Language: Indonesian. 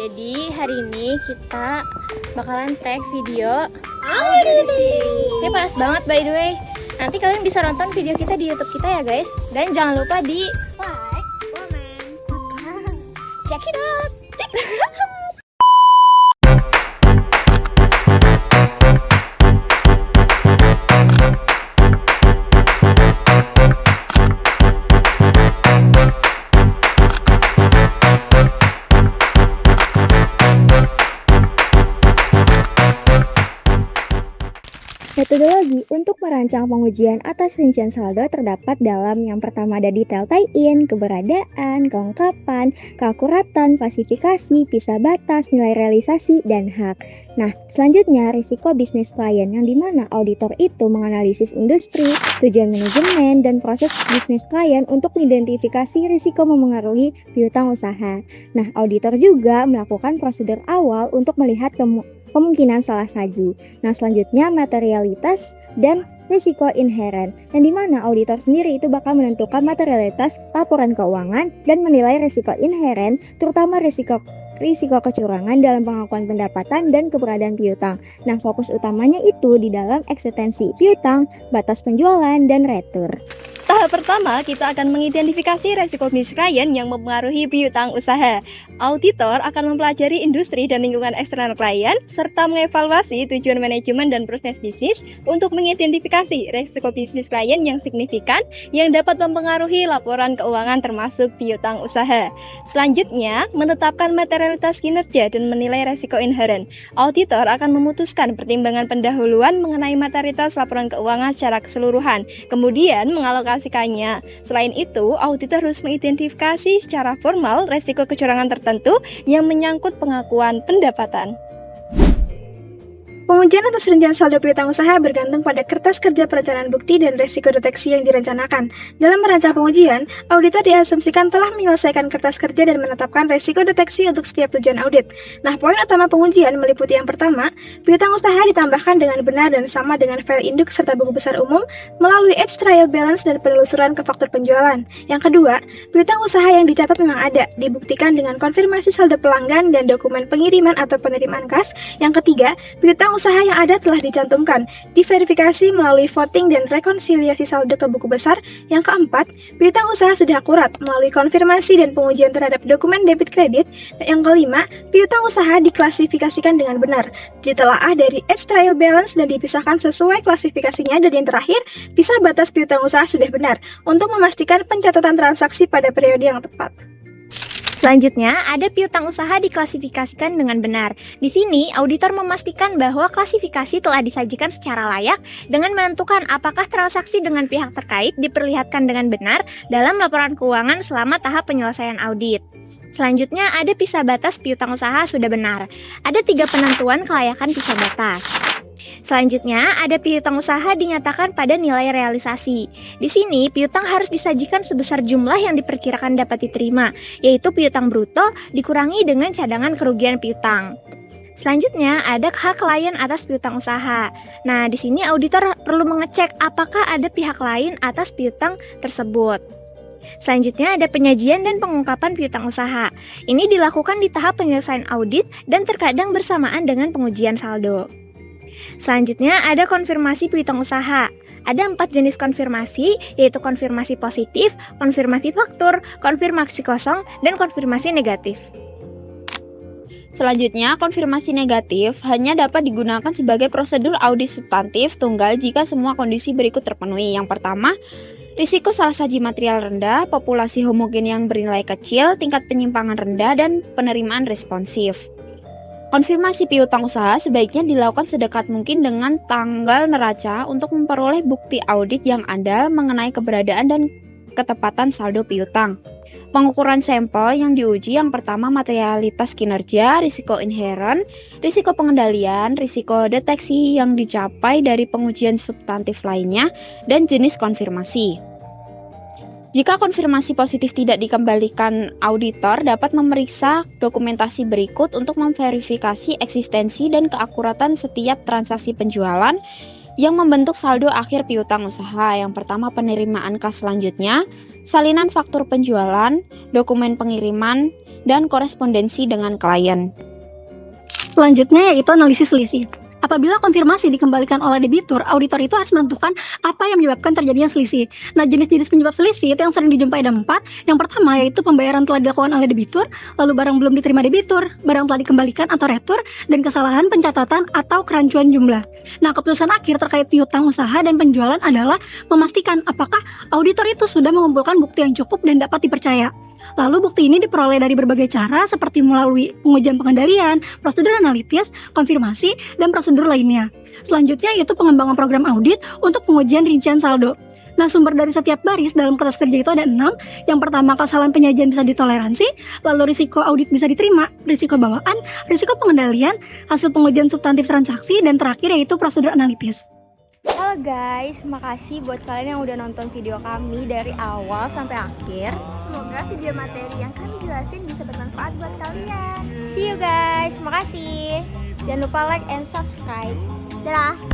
Jadi hari ini kita bakalan tag video. Saya panas banget by the way. Nanti kalian bisa nonton video kita di YouTube kita ya guys. Dan jangan lupa di like, comment, subscribe. Check it out. Metodologi untuk merancang pengujian atas rincian saldo terdapat dalam yang pertama ada detail tie-in, keberadaan, kelengkapan, keakuratan, klasifikasi, pisah batas, nilai realisasi, dan hak. Nah, selanjutnya risiko bisnis klien yang dimana auditor itu menganalisis industri, tujuan manajemen, dan proses bisnis klien untuk mengidentifikasi risiko memengaruhi piutang usaha. Nah, auditor juga melakukan prosedur awal untuk melihat kemungkinan salah saji. Nah, selanjutnya materialitas dan risiko inheren, yang dimana auditor sendiri itu bakal menentukan materialitas laporan keuangan dan menilai risiko inheren, terutama risiko kecurangan dalam pengakuan pendapatan dan keberadaan piutang. Nah, fokus utamanya itu di dalam eksistensi piutang, batas penjualan, dan retur. Tahap pertama, kita akan mengidentifikasi resiko bisnis klien yang mempengaruhi piutang usaha. Auditor akan mempelajari industri dan lingkungan eksternal klien, serta mengevaluasi tujuan manajemen dan proses bisnis untuk mengidentifikasi resiko bisnis klien yang signifikan yang dapat mempengaruhi laporan keuangan termasuk piutang usaha. Selanjutnya, menetapkan materialitas kinerja dan menilai resiko inheren. Auditor akan memutuskan pertimbangan pendahuluan mengenai materialitas laporan keuangan secara keseluruhan, kemudian mengalokasikannya. Selain itu, auditor harus mengidentifikasi secara formal resiko kecurangan tertentu yang menyangkut pengakuan pendapatan. Pengujian atas rincian saldo piutang usaha bergantung pada kertas kerja perencanaan bukti dan resiko deteksi yang direncanakan. Dalam merancang pengujian, auditor diasumsikan telah menyelesaikan kertas kerja dan menetapkan resiko deteksi untuk setiap tujuan audit. Nah, poin utama pengujian meliputi yang pertama, piutang usaha ditambahkan dengan benar dan sama dengan file induk serta buku besar umum melalui edge trial balance dan penelusuran ke faktur penjualan. Yang kedua, piutang usaha yang dicatat memang ada, dibuktikan dengan konfirmasi saldo pelanggan dan dokumen pengiriman atau penerimaan kas. Yang ketiga, piutang usaha yang ada telah dicantumkan, diverifikasi melalui voting dan rekonsiliasi saldo ke buku besar. Yang keempat, piutang usaha sudah akurat melalui konfirmasi dan pengujian terhadap dokumen debit kredit. Dan yang kelima, piutang usaha diklasifikasikan dengan benar, ditelaah dari edge trial balance dan dipisahkan sesuai klasifikasinya. Dan yang terakhir, pisah batas piutang usaha sudah benar untuk memastikan pencatatan transaksi pada periode yang tepat. Selanjutnya, ada piutang usaha diklasifikasikan dengan benar. Di sini, auditor memastikan bahwa klasifikasi telah disajikan secara layak dengan menentukan apakah transaksi dengan pihak terkait diperlihatkan dengan benar dalam laporan keuangan selama tahap penyelesaian audit. Selanjutnya, ada pisah batas piutang usaha sudah benar. Ada 3 penentuan kelayakan pisah batas. Selanjutnya, ada piutang usaha dinyatakan pada nilai realisasi. Di sini, piutang harus disajikan sebesar jumlah yang diperkirakan dapat diterima, yaitu piutang bruto dikurangi dengan cadangan kerugian piutang. Selanjutnya, ada hak klien atas piutang usaha. Nah, di sini auditor perlu mengecek apakah ada pihak lain atas piutang tersebut. Selanjutnya ada penyajian dan pengungkapan piutang usaha. Ini dilakukan di tahap penyelesaian audit dan terkadang bersamaan dengan pengujian saldo. Selanjutnya ada konfirmasi piutang usaha. Ada 4 jenis konfirmasi, yaitu konfirmasi positif, konfirmasi faktur, konfirmasi kosong, dan konfirmasi negatif. Selanjutnya, konfirmasi negatif hanya dapat digunakan sebagai prosedur audit substantif tunggal jika semua kondisi berikut terpenuhi. Yang pertama, risiko salah saji material rendah, populasi homogen yang bernilai kecil, tingkat penyimpangan rendah, dan penerimaan responsif. Konfirmasi piutang usaha sebaiknya dilakukan sedekat mungkin dengan tanggal neraca untuk memperoleh bukti audit yang andal mengenai keberadaan dan ketepatan saldo piutang. Pengukuran sampel yang diuji yang pertama materialitas kinerja, risiko inheren, risiko pengendalian, risiko deteksi yang dicapai dari pengujian substantif lainnya, dan jenis konfirmasi. Jika konfirmasi positif tidak dikembalikan, auditor dapat memeriksa dokumentasi berikut untuk memverifikasi eksistensi dan keakuratan setiap transaksi penjualan yang membentuk saldo akhir piutang usaha. Yang pertama penerimaan kas selanjutnya, salinan faktur penjualan, dokumen pengiriman, dan korespondensi dengan klien. Selanjutnya yaitu analisis selisih. Apabila konfirmasi dikembalikan oleh debitur, auditor itu harus menentukan apa yang menyebabkan terjadinya selisih. Nah, jenis-jenis penyebab selisih itu yang sering dijumpai ada 4. Yang pertama yaitu pembayaran telah dilakukan oleh debitur, lalu barang belum diterima debitur, barang telah dikembalikan atau retur, dan kesalahan pencatatan atau kerancuan jumlah. Nah, keputusan akhir terkait piutang usaha dan penjualan adalah memastikan apakah auditor itu sudah mengumpulkan bukti yang cukup dan dapat dipercaya. Lalu bukti ini diperoleh dari berbagai cara seperti melalui pengujian pengendalian, prosedur analitis, konfirmasi, dan prosedur lainnya. Selanjutnya yaitu pengembangan program audit untuk pengujian rincian saldo. Nah, sumber dari setiap baris dalam kertas kerja itu ada 6. Yang pertama, kesalahan penyajian bisa ditoleransi, lalu risiko audit bisa diterima, risiko bawaan, risiko pengendalian, hasil pengujian substantif transaksi, dan terakhir yaitu prosedur analitis. Halo guys, makasih buat kalian yang udah nonton video kami dari awal sampai akhir. Semoga video materi yang kami jelasin bisa bermanfaat buat kalian. See you guys, makasih. Jangan lupa like and subscribe. Dadah.